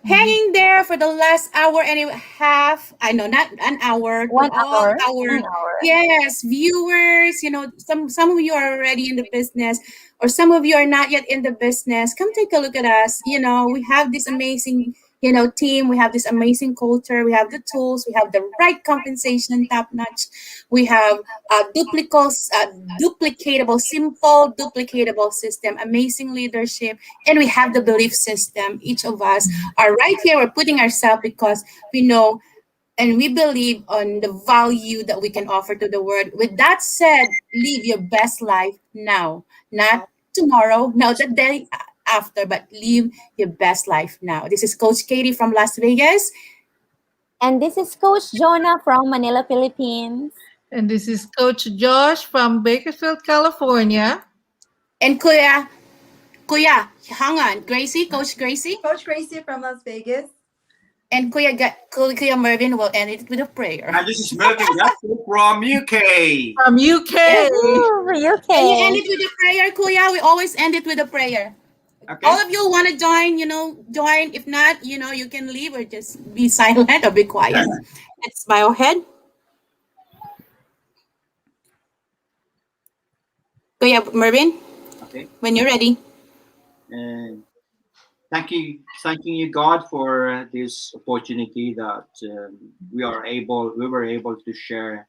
hanging there for the last hour and a half. I know, not an hour, to One all hour. our, 1 hour. yes, viewers. Some of you are already in the business, or some of you are not yet in the business. Come take a look at us. We have this amazing, team. We have this amazing culture. We have the tools. We have the right compensation, top notch. We have duplicatable, simple, duplicatable system, amazing leadership, and we have the belief system. Each of us are right here. We're putting ourselves because we know and we believe on the value that we can offer to the world. With that said, live your best life now, not tomorrow, not the day after, but live your best life now. This is Coach Katie from Las Vegas. And this is Coach Jonah from Manila, Philippines. And this is Coach Josh from Bakersfield, California. And Kuya, hang on. Gracie, Coach Gracie. Coach Gracie from Las Vegas. And Kuya Mervin will end it with a prayer. and this is Mervin Gasco from UK. From Yes. UK. Woo, Can you end UK. it with a prayer, Kuya? We always end it with a prayer. All Okay. of you want to join, join. If not, you can leave or just be silent or be quiet. Let's bow our head. Kuya Mervin, Okay. when you're ready. And thanking you, God, for this opportunity that we were able to share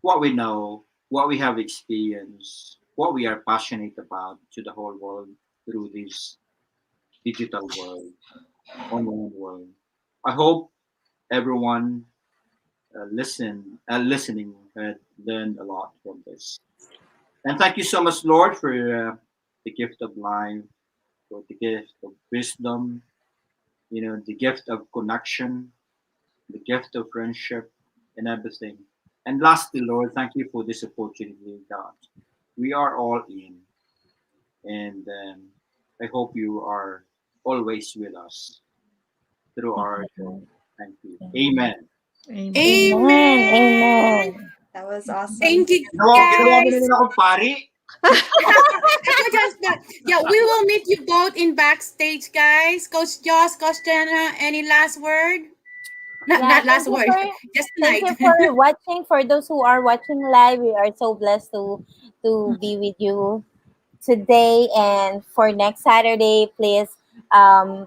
what we know, what we have experienced, what we are passionate about to the whole world through this digital world, online world. I hope everyone listening learned a lot from this. And thank you so much, Lord, for the gift of life, for the gift of wisdom, the gift of connection, the gift of friendship, and everything. And lastly, Lord, thank you for this opportunity, God. We are all in, and I hope you are always with us through our journey. Thank you. Amen. Amen. Amen. Amen. Amen. That was awesome. Thank you, Ginawa mo na guys. rin ako, pari. Yeah, we will meet you both in backstage, guys. Coach Joss, Coach Jenna, any last word? Not Yeah, not last word. Just thank tonight. you for watching. For those who are watching live, we are so blessed to be with you today. And for next Saturday, please um,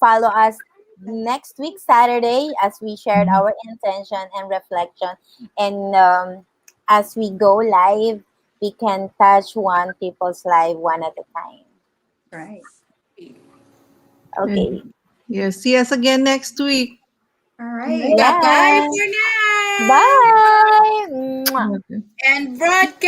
follow us next week Saturday as we shared our intention and reflection. And as we go live, we can touch one people's life one at a time. Right. Okay. And yes, see us again next week. All right. Yeah, bye Yeah. for now. Bye. Mwah. Okay. And broadcast.